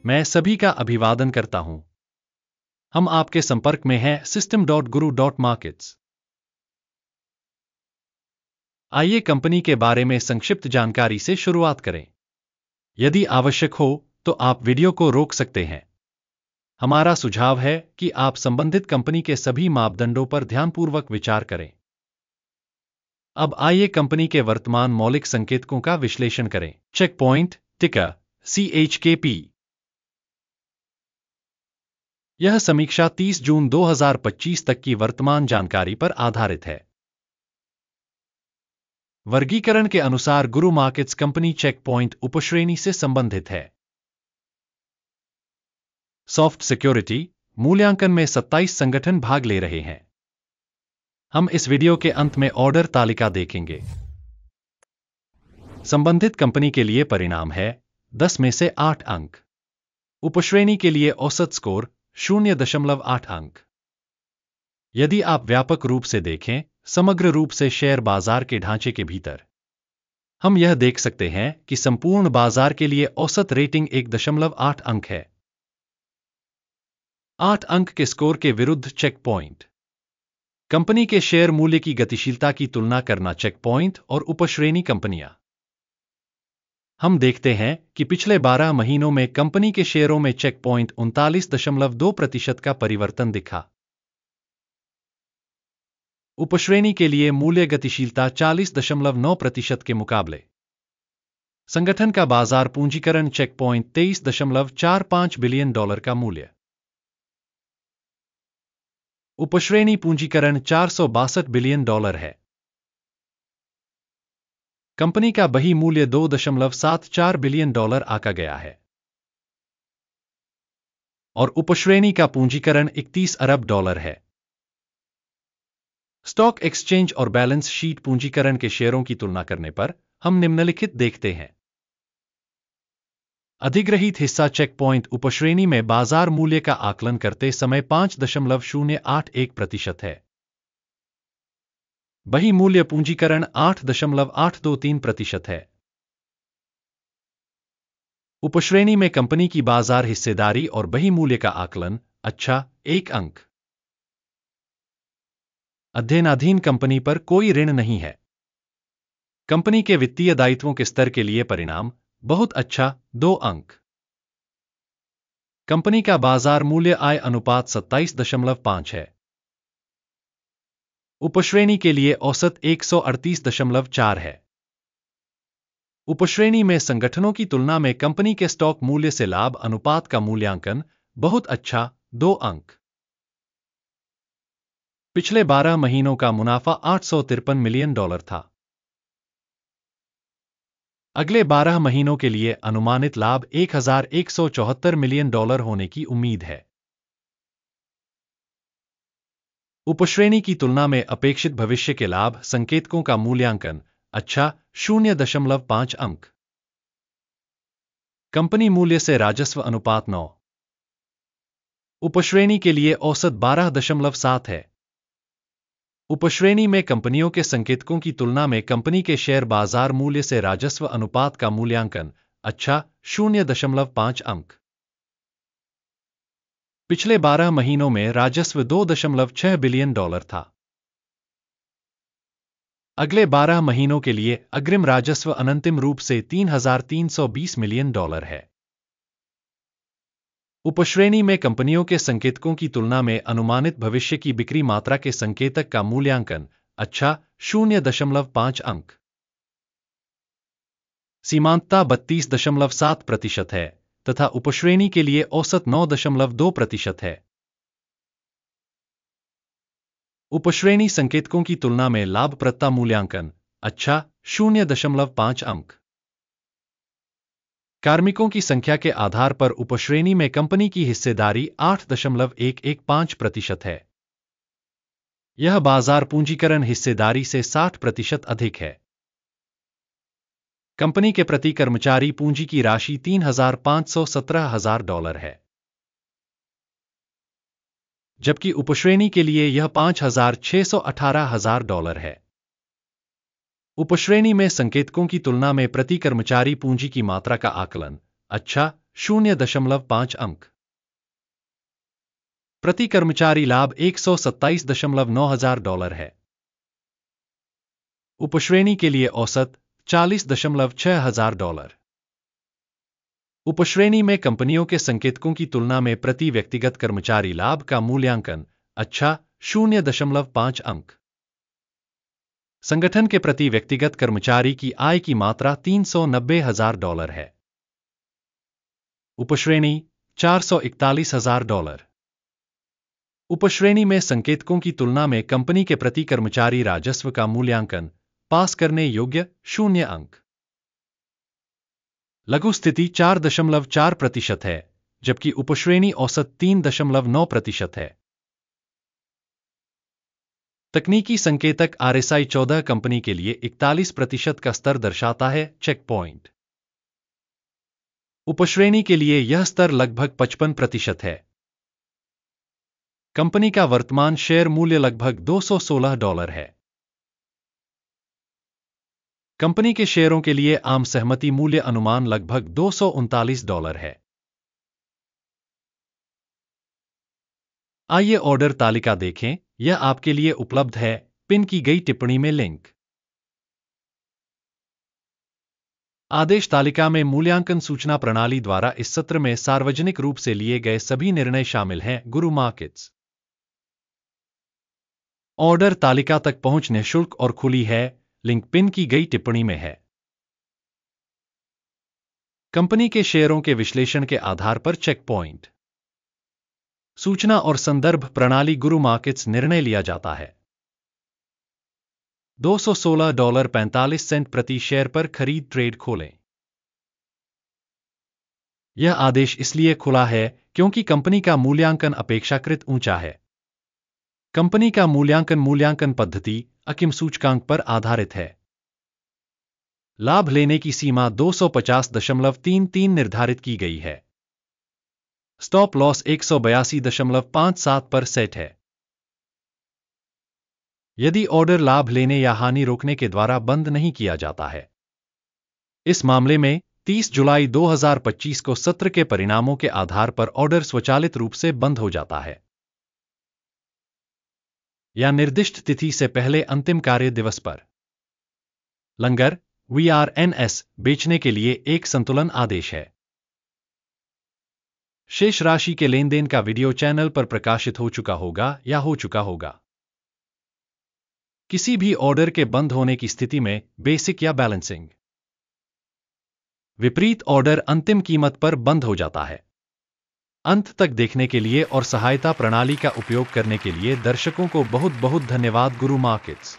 मैं सभी का अभिवादन करता हूं। हम आपके संपर्क में हैं system.guru.markets। आइए कंपनी के बारे में संक्षिप्त जानकारी से शुरुआत करें। यदि आवश्यक हो तो आप वीडियो को रोक सकते हैं। हमारा सुझाव है कि आप संबंधित कंपनी के सभी मापदंडों पर ध्यानपूर्वक विचार करें। अब आइए कंपनी के वर्तमान मौलिक संकेतकों का विश्लेषण करें। चेक पॉइंट, टिकर CHKP। यह समीक्षा 30 जून 2025 तक की वर्तमान जानकारी पर आधारित है। वर्गीकरण के अनुसार गुरु मार्केट्स कंपनी चेक पॉइंट उपश्रेणी से संबंधित है। सॉफ्ट सिक्योरिटी मूल्यांकन में 27 संगठन भाग ले रहे हैं। हम इस वीडियो के अंत में ऑर्डर तालिका देखेंगे। संबंधित कंपनी के लिए परिणाम है 10 में से 8 अंक। उपश्रेणी के लिए औसत स्कोर 0.8 अंक। यदि आप व्यापक रूप से देखें, समग्र रूप से शेयर बाजार के ढांचे के भीतर, हम यह देख सकते हैं कि संपूर्ण बाजार के लिए औसत रेटिंग 1.8 अंक है। 8 अंक के स्कोर के विरुद्ध चेक पॉइंट कंपनी के शेयर मूल्य की गतिशीलता की तुलना करना। चेक पॉइंट और उपश्रेणी कंपनियां। हम देखते हैं कि पिछले 12 महीनों में कंपनी के शेयरों में चेक पॉइंट 39.2% का परिवर्तन दिखा। उपश्रेणी के लिए मूल्य गतिशीलता 40.9% के मुकाबले। संगठन का बाजार पूंजीकरण चेक पॉइंट $23.45 बिलियन का मूल्य। उपश्रेणी पूंजीकरण $462 बिलियन है। कंपनी का बही मूल्य $2.74 बिलियन आका गया है और उपश्रेणी का पूंजीकरण $31 अरब है। स्टॉक एक्सचेंज और बैलेंस शीट पूंजीकरण के शेयरों की तुलना करने पर हम निम्नलिखित देखते हैं। अधिग्रहित हिस्सा चेक पॉइंट उपश्रेणी में बाजार मूल्य का आकलन करते समय 5.081% है। बही मूल्य पूंजीकरण 8.823% है। उपश्रेणी में कंपनी की बाजार हिस्सेदारी और बही मूल्य का आकलन 1 अंक। अध्ययनाधीन कंपनी पर कोई ऋण नहीं है। कंपनी के वित्तीय दायित्वों के स्तर के लिए परिणाम बहुत अच्छा 2 अंक। कंपनी का बाजार मूल्य आय अनुपात 27.5 है। उपश्रेणी के लिए औसत 138.4 है। उपश्रेणी में संगठनों की तुलना में कंपनी के स्टॉक मूल्य से लाभ अनुपात का मूल्यांकन बहुत अच्छा 2 अंक। पिछले 12 महीनों का मुनाफा $853 मिलियन था। अगले 12 महीनों के लिए अनुमानित लाभ $1,174 मिलियन होने की उम्मीद है। उपश्रेणी की तुलना में अपेक्षित भविष्य के लाभ संकेतकों का मूल्यांकन अच्छा 0.5 अंक। कंपनी मूल्य से राजस्व अनुपात 9। उपश्रेणी के लिए औसत 12.7 है। उपश्रेणी में कंपनियों के संकेतकों की तुलना में कंपनी के शेयर बाजार मूल्य से राजस्व अनुपात का मूल्यांकन अच्छा 0.5 अंक। पिछले 12 महीनों में राजस्व $2.6 बिलियन था। अगले 12 महीनों के लिए अग्रिम राजस्व अनंतिम रूप से $3,320 मिलियन है। उपश्रेणी में कंपनियों के संकेतकों की तुलना में अनुमानित भविष्य की बिक्री मात्रा के संकेतक का मूल्यांकन अच्छा 0.5 अंक। सीमांतता 32.7% है तथा उपश्रेणी के लिए औसत 9.2% है। उपश्रेणी संकेतकों की तुलना में लाभप्रदता मूल्यांकन अच्छा 0.5 अंक। कार्मिकों की संख्या के आधार पर उपश्रेणी में कंपनी की हिस्सेदारी 8.115% है। यह बाजार पूंजीकरण हिस्सेदारी से 60% अधिक है। कंपनी के प्रति कर्मचारी पूंजी की राशि $3,517,000 है, जबकि उपश्रेणी के लिए यह $5,618,000 है। उपश्रेणी में संकेतकों की तुलना में प्रति कर्मचारी पूंजी की मात्रा का आकलन अच्छा 0.5 अंक। प्रति कर्मचारी लाभ $127.9 है। उपश्रेणी के लिए औसत $40.6 हजार। उपश्रेणी में कंपनियों के संकेतकों की तुलना में प्रति व्यक्तिगत कर्मचारी लाभ का मूल्यांकन अच्छा 0.5 अंक। संगठन के प्रति व्यक्तिगत कर्मचारी की आय की मात्रा $390,000 है। उपश्रेणी $441,000। उपश्रेणी में संकेतकों की तुलना में कंपनी के प्रति कर्मचारी राजस्व का मूल्यांकन पास करने योग्य 0 अंक। लघु स्थिति 4.4% है, जबकि उपश्रेणी औसत 3.9% है। तकनीकी संकेतक RSI 14 कंपनी के लिए 41% का स्तर दर्शाता है, चेक पॉइंट। उपश्रेणी के लिए यह स्तर लगभग 55% है। कंपनी का वर्तमान शेयर मूल्य लगभग $216 है। कंपनी के शेयरों के लिए आम सहमति मूल्य अनुमान लगभग $239 है। आइए ऑर्डर तालिका देखें, यह आपके लिए उपलब्ध है, पिन की गई टिप्पणी में लिंक। आदेश तालिका में मूल्यांकन सूचना प्रणाली द्वारा इस सत्र में सार्वजनिक रूप से लिए गए सभी निर्णय शामिल हैं। गुरु मार्केट्स ऑर्डर तालिका तक पहुंच निःशुल्क और खुली है, लिंक पिन की गई टिप्पणी में है। कंपनी के शेयरों के विश्लेषण के आधार पर चेक पॉइंट। सूचना और संदर्भ प्रणाली गुरु मार्केट्स निर्णय लिया जाता है। $216.45 प्रति शेयर पर खरीद ट्रेड खोलें। यह आदेश इसलिए खुला है क्योंकि कंपनी का मूल्यांकन अपेक्षाकृत ऊंचा है। कंपनी का मूल्यांकन पद्धति अकिम सूचकांक पर आधारित है। लाभ लेने की सीमा 250.33 निर्धारित की गई है। स्टॉप लॉस 182.57 पर सेट है। यदि ऑर्डर लाभ लेने या हानि रोकने के द्वारा बंद नहीं किया जाता है, इस मामले में 30 जुलाई 2025 को सत्र के परिणामों के आधार पर ऑर्डर स्वचालित रूप से बंद हो जाता है या निर्दिष्ट तिथि से पहले अंतिम कार्य दिवस पर। लंगर VRNS बेचने के लिए एक संतुलन आदेश है। शेष राशि के लेनदेन का वीडियो चैनल पर प्रकाशित हो चुका होगा या हो चुका होगा। किसी भी ऑर्डर के बंद होने की स्थिति में बेसिक या बैलेंसिंग विपरीत ऑर्डर अंतिम कीमत पर बंद हो जाता है। अंत तक देखने के लिए और सहायता प्रणाली का उपयोग करने के लिए दर्शकों को बहुत बहुत धन्यवाद। गुरु मार्केट्स।